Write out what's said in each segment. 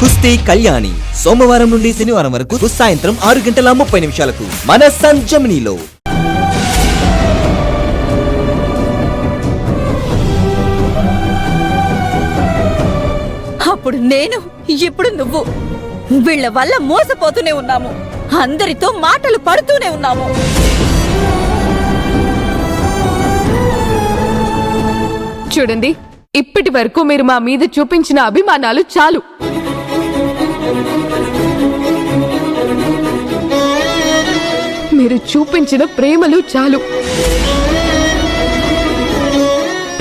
కుస్తీ కళ్యాణి సోమవారం నుండి శనివారం వరకు సాయంత్రం 6:30 మన సన్ జెమినీలో. అప్పుడు నేను, ఇప్పుడు నువ్వు. వీళ్ల వల్ల మోసపోతూనే ఉన్నాము, అందరితో మాటలు పడుతూనే ఉన్నాము. చూడండి, ఇప్పటి వరకు మీరు మా మీద చూపించిన అభిమానాలు చాలు. మీరు చూపించిన ప్రేమలు చాలు.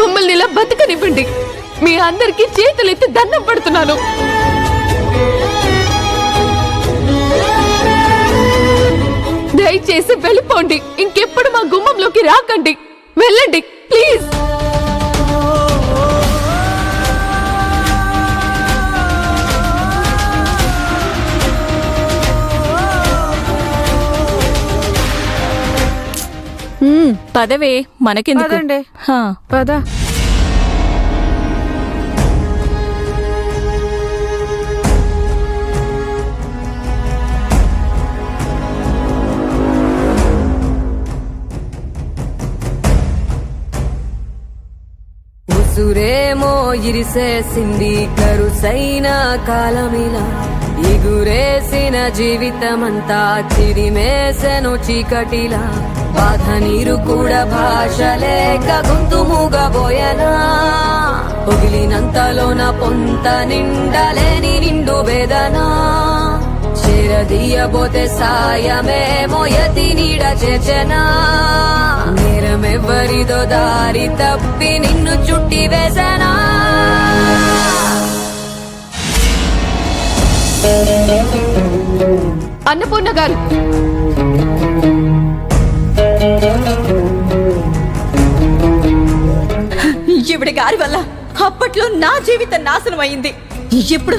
మమ్మల్ని ఇలా బతకనివ్వండి. మీ అందరికీ చేతులెత్తి దండం పడుతున్నాను. దయచేసి వెళ్ళిపోండి. ఇంకెప్పుడు మా గుమ్మంలోకి రాకండి. వెళ్ళండి ప్లీజ్. పదవే, మనకెందుకండి. పద. ఉసురేమో ఇరిసేసింది కరుసైన కాలమిలా, ఎగురేసిన జీవితమంతా చిరిమేసెను చీకటిలా. బాధ నీరు కూడా భాష లేక గొంతు మూగబోయనా, పొగిలినంతలోన పొంత నిండలేని నిండు వేదనా. చేరదీయబోతే సాయమేమో యతి నీడ చేర్చనా, నేరమెవ్వరిదో దారి తప్పి నిన్ను చుట్టి వేసనా. అన్నపూర్ణ గారు, ఈవిడ గారి వల్ల అప్పట్లో నా జీవితం నాశనం అయింది. ఇప్పుడు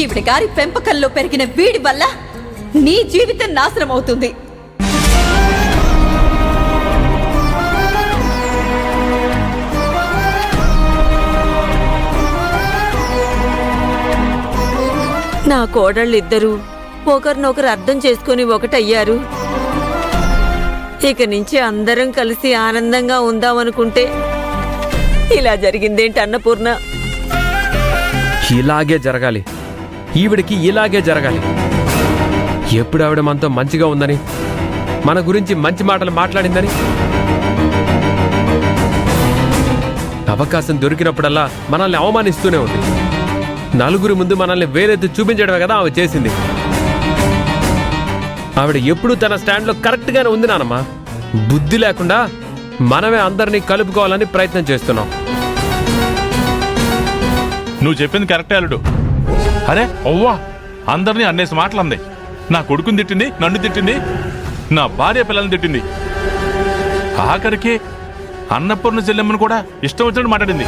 ఈవిడ గారి పెంపకంలో పెరిగిన వీడి వల్ల నీ జీవితం నాశనం అవుతుంది. నా కోడళ్ళిద్దరూ ఒకరినొకరు అర్థం చేసుకుని ఒకటయ్యారు. ఇక నుంచి అందరం కలిసి ఆనందంగా ఉందామనుకుంటే ఇలా జరిగిందేంటి అన్నపూర్ణ? ఇలాగే జరగాలి, ఈవిడికి ఇలాగే జరగాలి. ఎప్పుడు ఆవిడ మనతో మంచిగా ఉందని, మన గురించి మంచి మాటలు మాట్లాడిందని, అవకాశం దొరికినప్పుడల్లా మనల్ని అవమానిస్తూనే ఉంది. నలుగురి ముందు మనల్ని వేలెత్తి చూపించడమే కదా ఆమె చేసింది. ఆవిడ ఎప్పుడూ తన స్టాండ్లో కరెక్ట్గానే ఉంది నానమ్మా. బుద్ధి లేకుండా మనమే అందరినీ కలుపుకోవాలని ప్రయత్నం చేస్తున్నాం. నువ్వు చెప్పింది కరెక్టే అల్లుడు. అరే అవ్వా, అందరినీ అన్నేసి మాటలంది. నా కొడుకుని తిట్టింది, నన్ను తిట్టింది, నా భార్య పిల్లల్ని తిట్టింది, ఆఖరికి అన్నపూర్ణ చెల్లెమ్మను కూడా ఇష్టం వచ్చినట్టు మాట్లాడింది.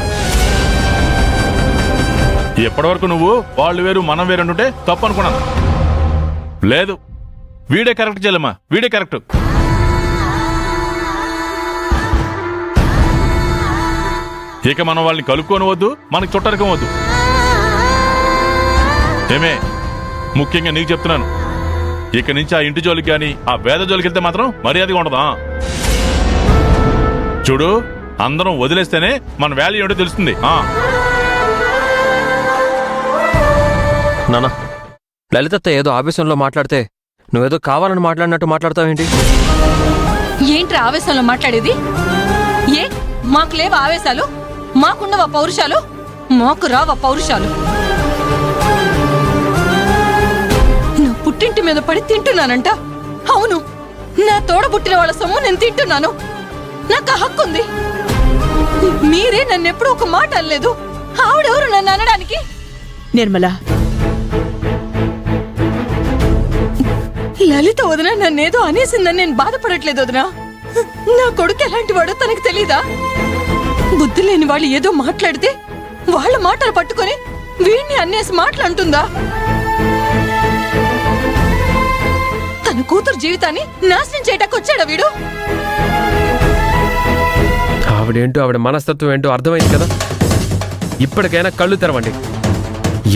ఎప్పటివరకు నువ్వు వాళ్ళు వేరు మనం వేరు అంటుంటే తప్పు అనుకున్నాను. లేదు, వీడే కరెక్ట్ చెల్లెమ్మ, వీడే కరెక్ట్. ఇక మనం వాళ్ళని కలుపుకోనవద్దు, మనకి చుట్టరికం వద్దు. ఏమే, ముఖ్యంగా నీకు చెప్తున్నాను, ఇక నుంచి ఆ ఇంటి జోలికి కానీ ఆ వేద జోలికి వెళ్తే మాత్రం మర్యాదగా ఉండదా. చూడు, అందరం వదిలేస్తేనే మన వాల్యూ ఏంటో తెలుస్తుంది. నానా, లలితత్త ఏదో ఆవేశంలో మాట్లాడితే నువ్వేదో కావాలని మాట్లాడినట్టు మాట్లాడతావేంటి? ఏంట్రా ఆవేశంలో మాట్లాడేది? ఏ మాకు లేవా ఆవేశాలు? మాకున్నవా పౌరుషాలు? మాకు రావా పౌరుషాలు? నా పుట్టింటి మీద పడి తింటున్నానంట. అవును, నా తోడబుట్టిన వాళ్ళ సొమ్ము నేను తింటున్నాను. నాకు ఆ హక్కు ఉంది. మీరే నన్నెప్పుడు ఒక మాట అనలేదు. ఆవిడెవరు నన్ను అనడానికి? నిర్మల, లలిత వదిన నన్నేదో అనేసిందని నేను బాధపడట్లేదు వదినా. నా కొడుకు ఎలాంటి వాడో తనకు తెలీదా? బుద్ధి లేని వాళ్ళు ఏదో మాట్లాడితే వాళ్ళ మాటలు పట్టుకొని వీడిని అన్నేసి మాటలంటుందా? తన కూతురు జీవితాన్ని నాశనం చేయటానికి వచ్చాడా వీడు? ఆవిడేంటో ఆవిడ మనస్తత్వం ఏంటో అర్థమైంది కదా. ఇప్పటికైనా కళ్ళు తెరవండి.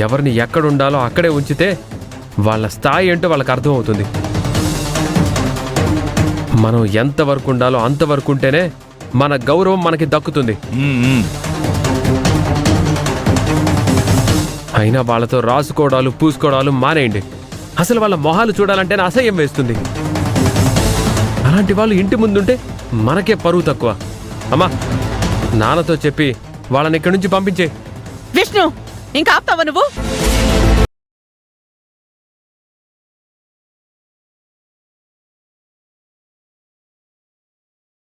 ఎవరిని ఎక్కడుండాలో అక్కడే ఉంచితే వాళ్ళ స్థాయి ఏంటో వాళ్ళకి అర్థమవుతుంది. మనం ఎంతవరకు ఉండాలో అంతవరకు ఉంటేనే మన గౌరవం మనకి దక్కుతుంది. అయినా వాళ్ళతో రాసుకోవడాలు పూసుకోవడాలు మానేయండి. అసలు వాళ్ళ మొహాలు చూడాలంటేనే అసహ్యం వేస్తుంది. అలాంటి వాళ్ళు ఇంటి ముందుంటే మనకే పరువు తక్కువ. అమ్మా, నాన్నతో చెప్పి వాళ్ళని ఇక్కడి నుంచి పంపించే. విష్ణు ఇంకా ఆపుతావా నువ్వు?